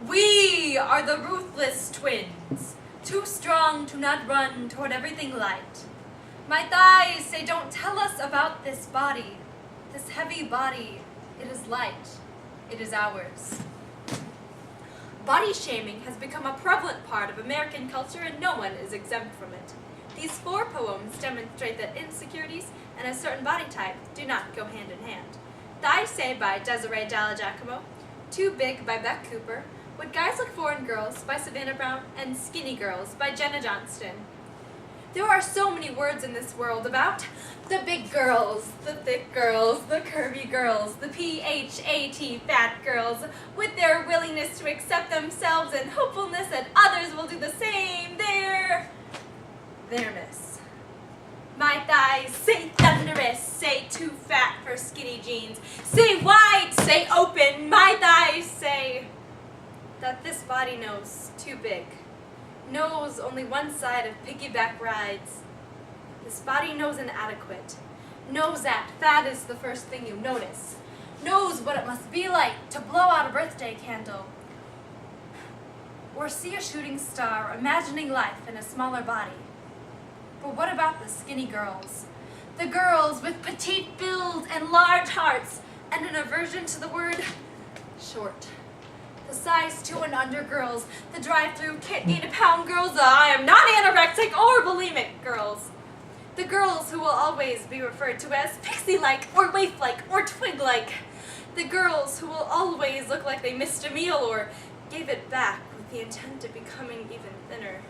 We are the ruthless twins, too strong to not run toward everything light. My thighs say, don't tell us about this body, this heavy body. It is light. It is ours. Body shaming has become a prevalent part of American culture, and no one is exempt from it. These 4 poems demonstrate that insecurities and a certain body type do not go hand in hand. Thighs Say by Desiree Dalla Giacomo, Too Big by Beck Cooper, What Guys Look For in Girls by Savannah Brown, and Skinny Girls by Jenna Johnston. There are so many words in this world about the big girls, the thick girls, the curvy girls, the PHAT fat girls, with their willingness to accept themselves and hopefulness that others will do the same. Theirness. My thighs say thunderous, say too fat for skinny jeans, say wide, say open. My thighs say that this body knows too big, knows only one side of piggyback rides. This body knows inadequate, knows that fat is the first thing you notice, knows what it must be like to blow out a birthday candle, or see a shooting star imagining life in a smaller body. But what about the skinny girls? The girls with petite build and large hearts and an aversion to the word short. The size 2 and under girls, the drive-through can't gain a pound girls, the I am not anorexic or bulimic girls. The girls who will always be referred to as pixie-like or waif-like or twig-like. The girls who will always look like they missed a meal or gave it back with the intent of becoming even thinner.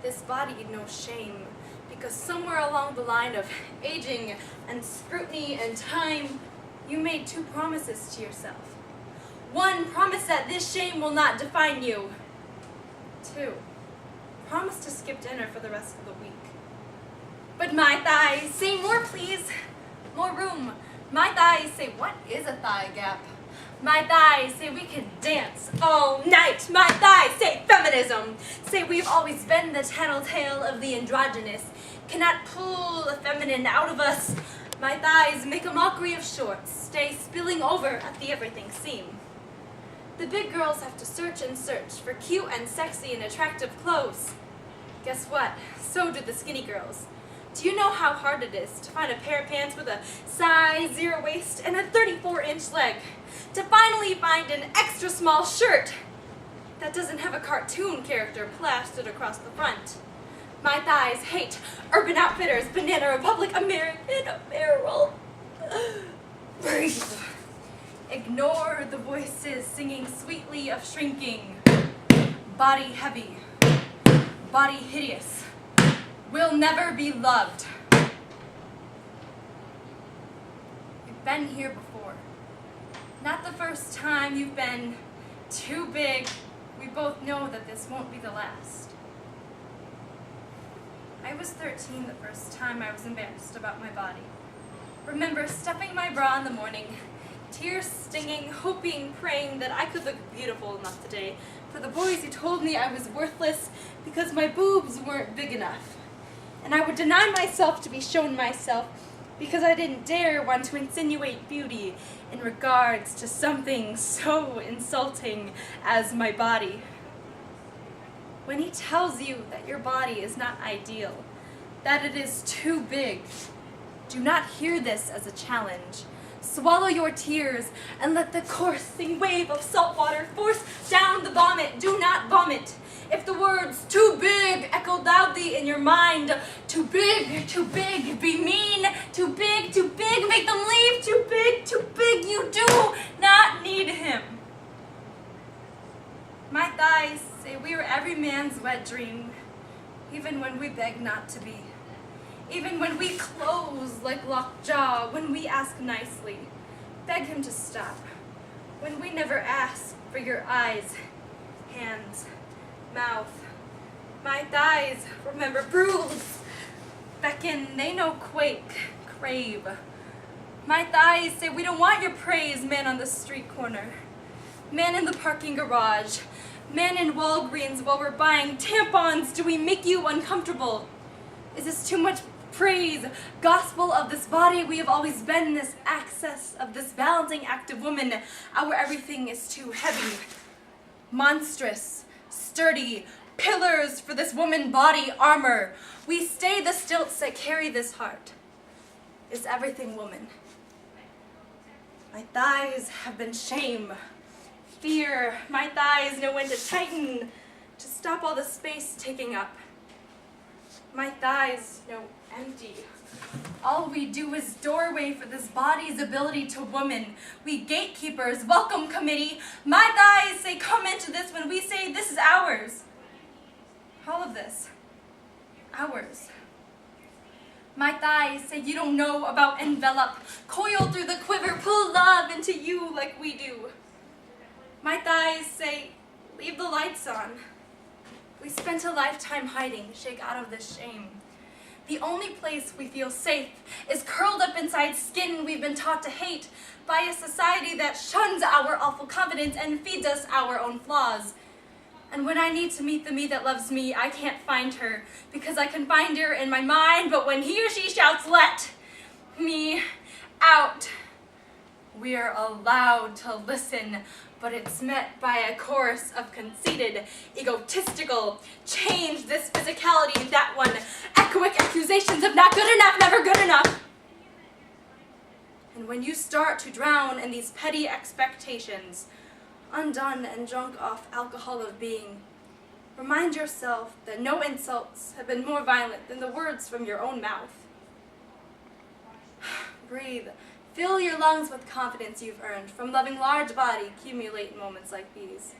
This body knows shame because somewhere along the line of aging and scrutiny and time, you made 2 promises to yourself. 1, promise that this shame will not define you. 2, promise to skip dinner for the rest of the week. But my thighs say, more please, more room. My thighs say, what is a thigh gap? My thighs say we can dance all night. My thighs say feminism. Say we've always been the tattletale of the androgynous, cannot pull the feminine out of us. My thighs make a mockery of shorts, stay spilling over at the everything seam. The big girls have to search and search for cute and sexy and attractive clothes. Guess what? So do the skinny girls. Do you know how hard it is to find a pair of pants with a size 0 waist and a 34-inch leg? To finally find an extra small shirt that doesn't have a cartoon character plastered across the front. My thighs hate Urban Outfitters, Banana Republic, American Apparel. Breathe. Ignore the voices singing sweetly of shrinking. Body heavy. Body hideous. Will never be loved. You've been here before. Not the first time you've been too big. We both know that this won't be the last. I was 13 the first time I was embarrassed about my body. Remember stuffing my bra in the morning, tears stinging, hoping, praying that I could look beautiful enough today for the boys who told me I was worthless because my boobs weren't big enough. And I would deny myself to be shown myself because I didn't dare want to insinuate beauty in regards to something so insulting as my body. When he tells you that your body is not ideal, that it is too big, do not hear this as a challenge. Swallow your tears and let the coursing wave of salt water force down the vomit. Do not vomit. If the words too big echo loudly in your mind, too big, be mean, too big, make them leave, too big, you do not need him. My thighs say we are every man's wet dream, even when we beg not to be. Even when we close like lockjaw, when we ask nicely, beg him to stop. When we never ask for your eyes, hands, mouth. My thighs remember bruise, beckon, they know quake, crave. My thighs say we don't want your praise, man on the street corner, man in the parking garage, man in Walgreens while we're buying tampons. Do we make you uncomfortable? Is this too much praise? Gospel of this body, we have always been this access of this balancing act of woman. Our everything is too heavy. monstrous, sturdy, pillars for this woman body armor. We stay the stilts that carry this heart. Is everything woman. My thighs have been shame, fear. My thighs know when to tighten, to stop all the space taking up. My thighs know empty. All we do is doorway for this body's ability to woman. We gatekeepers, welcome committee. My thighs say come into this when we say this is ours. All of this, ours. My thighs say you don't know about envelop. Coil through the quiver, pull love into you like we do. My thighs say leave the lights on. We spent a lifetime hiding, shake out of this shame. The only place we feel safe is curled up inside skin we've been taught to hate by a society that shuns our awful confidence and feeds us our own flaws. And when I need to meet the me that loves me, I can't find her because I can find her in my mind, but when he or she shouts, let me out, we're allowed to listen, but it's met by a chorus of conceited, egotistical, change this physicality, that one, echoic accusations of not good enough, never good enough. And when you start to drown in these petty expectations, undone and drunk off alcohol of being, remind yourself that no insults have been more violent than the words from your own mouth. Breathe. Fill your lungs with confidence you've earned from loving large body, accumulate moments like these.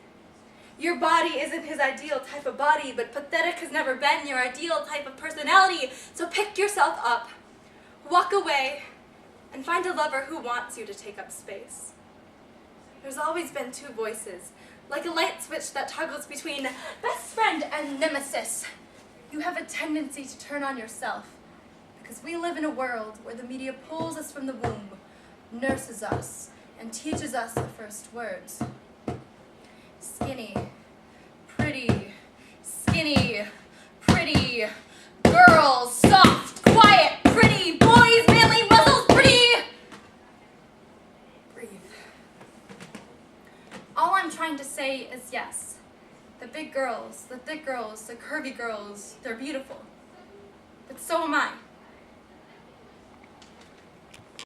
Your body isn't his ideal type of body, but pathetic has never been your ideal type of personality, so pick yourself up, walk away, and find a lover who wants you to take up space. There's always been two voices, like a light switch that toggles between best friend and nemesis. You have a tendency to turn on yourself, because we live in a world where the media pulls us from the womb, nurses us, and teaches us the first words. Skinny, pretty, girls, soft, quiet, pretty, boys, manly, muscles, pretty. Breathe. All I'm trying to say is yes. The big girls, the thick girls, the curvy girls, they're beautiful. But so am I.